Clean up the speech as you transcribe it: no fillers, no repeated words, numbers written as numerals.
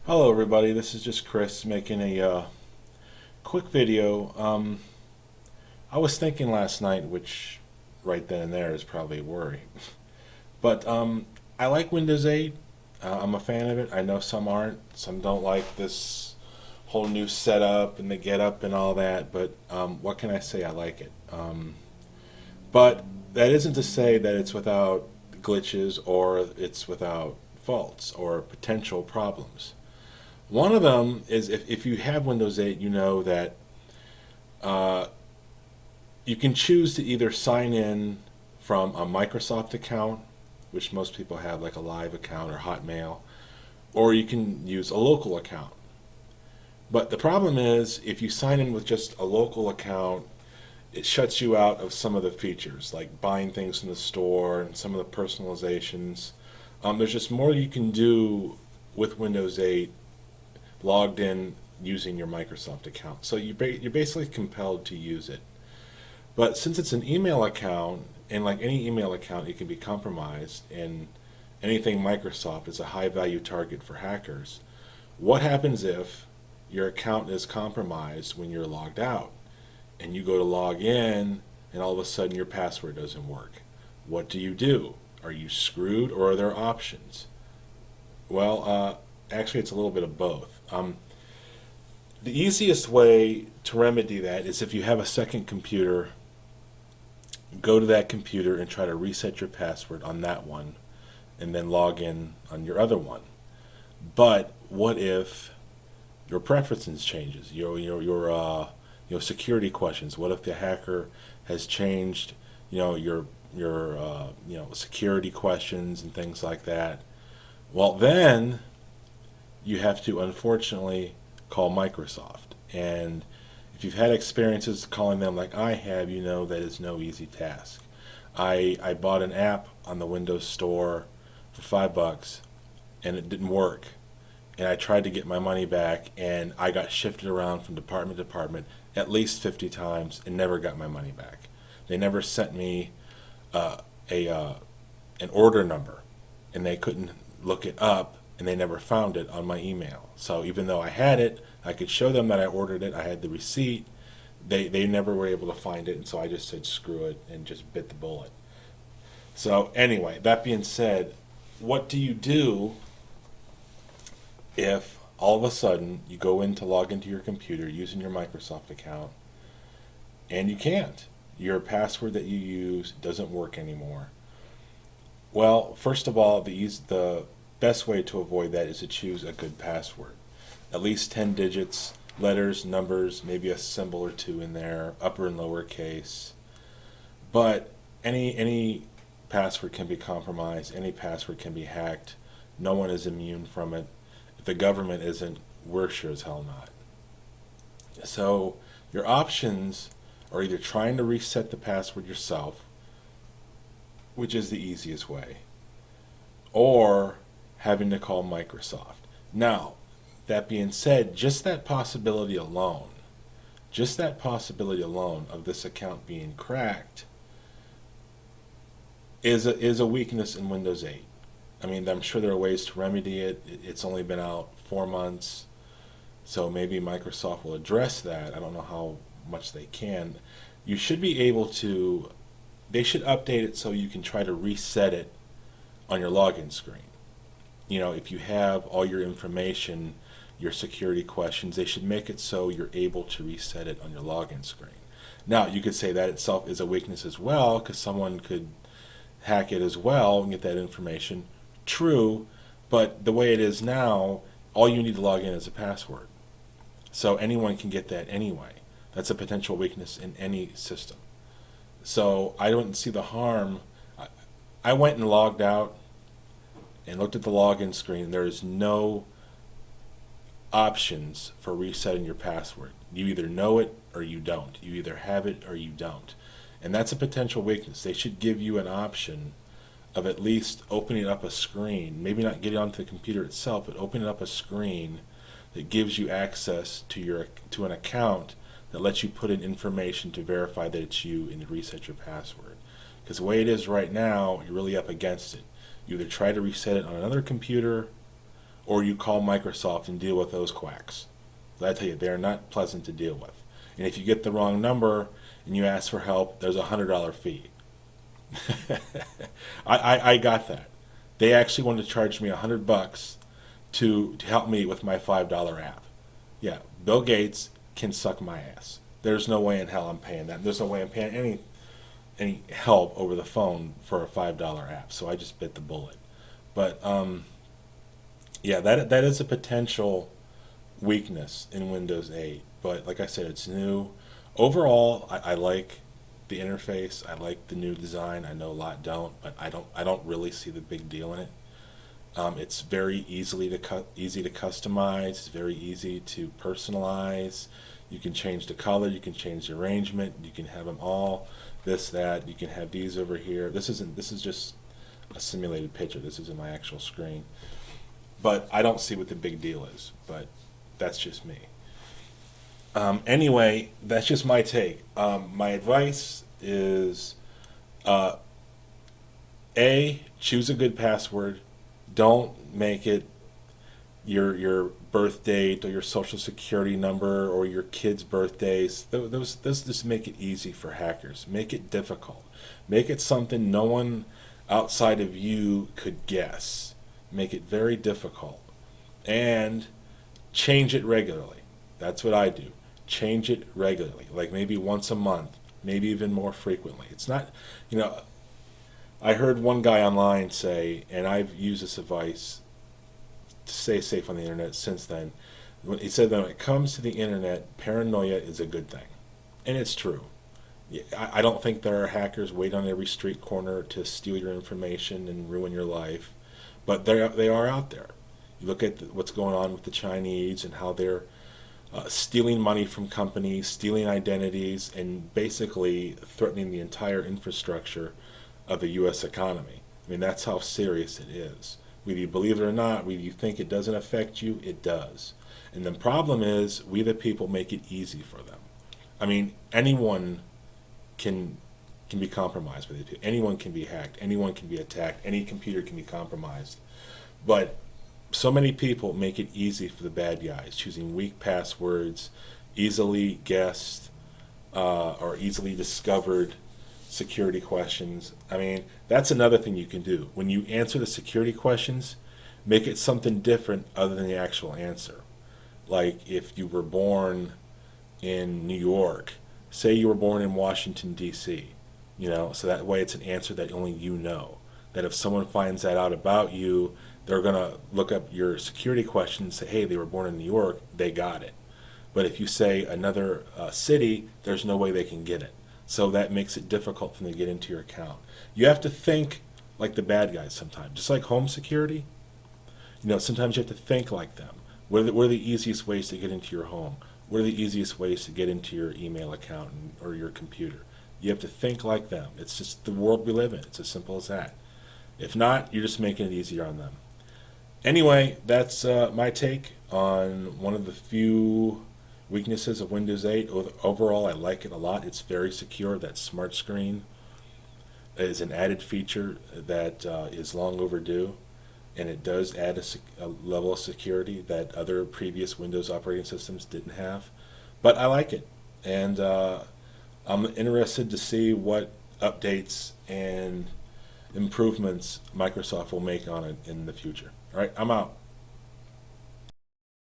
Hello everybody, this is just Chris making a quick video. I was thinking last night, which right then and there is probably a worry, but I like Windows 8. I'm a fan of it. I know some aren't. Some don't like this whole new setup and the get up and all that, but what can I say? I like it. But that isn't to say that it's without glitches or it's without faults or potential problems. One of them is if you have Windows 8, you know that uh, you can choose to either sign in from a Microsoft account, which most people have, like a Live account or Hotmail, or you can use a local account. But the problem is, if you sign in with just a local account, it shuts you out of some of the features, like buying things in the store and some of the personalizations. There's just more you can do with Windows 8 logged in using your Microsoft account. So you're basically compelled to use it. But since it's an email account, and like any email account, it can be compromised, and anything Microsoft is a high value target for hackers. What happens if your account is compromised when you're logged out and you go to log in and all of a sudden your password doesn't work? What do you do? Are you screwed or are there options? Well, actually, it's a little bit of both. The easiest way to remedy that is if you have a second computer, go to that computer and try to reset your password on that one and then log in on your other one. But what if your preferences changes? Your security questions. What if the hacker has changed, your security questions and things like that? Well, then you have to unfortunately call Microsoft. And if you've had experiences calling them like I have, you know that is no easy task. I bought an app on the Windows Store for $5 and it didn't work. And I tried to get my money back and I got shifted around from department to department at least 50 times and never got my money back. They never sent me uh, a an order number and they couldn't look it up and they never found it on my email. So even though I had it, I could show them that I ordered it, I had the receipt, they never were able to find it, and so I just said screw it and just bit the bullet. So anyway, that being said, what do you do if all of a sudden you go in to log into your computer using your Microsoft account and you can't? Your password that you use doesn't work anymore. Well, first of all, the best way to avoid that is to choose a good password. At least 10 digits, letters, numbers, maybe a symbol or two in there, upper and lower case. But any password can be compromised, any password can be hacked. No one is immune from it. If the government isn't, we're sure as hell not. So your options are either trying to reset the password yourself, which is the easiest way, or having to call Microsoft. Now, that being said, just that possibility alone of this account being cracked is a weakness in Windows 8. I mean, I'm sure there are ways to remedy it. It's only been out 4 months, so maybe Microsoft will address that. I don't know how much they can. You should be able to, they should update it so you can try to reset it on your login screen. If you have all your information, your security questions, they should make it so you're able to reset it on your login screen. Now, you could say that itself is a weakness as well, because someone could hack it as well and get that information. True, but the way it is now, all you need to log in is a password. So anyone can get that anyway. That's a potential weakness in any system. So I don't see the harm. I went and logged out and looked at the login screen. There is no options for resetting your password. You either know it or you don't. You either have it or you don't. And that's a potential weakness. They should give you an option of at least opening up a screen, maybe not getting onto the computer itself, but opening up a screen that gives you access to an account that lets you put in information to verify that it's you and reset your password. Because the way it is right now, you're really up against it. You either try to reset it on another computer or you call Microsoft and deal with those quacks. I tell you, they're not pleasant to deal with. And if you get the wrong number and you ask for help, there's $100 fee. I got that. They actually wanted to charge me $100 to help me with my $5 app. Yeah, Bill Gates can suck my ass. There's no way in hell I'm paying that. There's no way I'm paying any help over the phone for a $5 app. So I just bit the bullet. But yeah, that is a potential weakness in Windows 8. But like I said, it's new. Overall, I like the interface. I like the new design. I know a lot don't, but I don't really see the big deal in it. It's very easy to customize. It's very easy to personalize. You can change the color. You can change the arrangement. You can have them all. This, that. You can have these over here. This is just a simulated picture. This isn't my actual screen. But I don't see what the big deal is. But that's just me. Anyway, that's just my take. My advice is, choose a good password. Don't make it your birth date or your social security number or your kids' birthdays. Those just make it easy for hackers. Make it difficult. Make it something no one outside of you could guess. Make it very difficult. And change it regularly. That's what I do. Change it regularly, like maybe once a month, maybe even more frequently. It's not, I heard one guy online say, and I've used this advice to stay safe on the internet since then. He said that when it comes to the internet, paranoia is a good thing. And it's true. I don't think there are hackers waiting on every street corner to steal your information and ruin your life, but they are out there. You look at what's going on with the Chinese and how they're stealing money from companies, stealing identities, and basically threatening the entire infrastructure of the U.S. economy. I mean, that's how serious it is. Whether you believe it or not, whether you think it doesn't affect you, it does. And the problem is, we the people make it easy for them. I mean, anyone can be compromised by it. Anyone can be hacked. Anyone can be attacked. Any computer can be compromised. But so many people make it easy for the bad guys, choosing weak passwords, easily guessed or easily discovered security questions. I mean, that's another thing you can do. When you answer the security questions, make it something different other than the actual answer. Like if you were born in New York, say you were born in Washington, D.C., so that way it's an answer that only you know. That if someone finds that out about you, they're going to look up your security question and say, hey, they were born in New York, they got it. But if you say another city, there's no way they can get it. So that makes it difficult for them to get into your account. You have to think like the bad guys sometimes. Just like home security, sometimes you have to think like them. What are the easiest ways to get into your home? What are the easiest ways to get into your email account or your computer? You have to think like them. It's just the world we live in. It's as simple as that. If not, you're just making it easier on them. Anyway, that's my take on one of the few weaknesses of Windows 8. Overall, I like it a lot. It's very secure. That smart screen is an added feature that is long overdue, and it does add a level of security that other previous Windows operating systems didn't have. But I like it, and I'm interested to see what updates and improvements Microsoft will make on it in the future. All right, I'm out.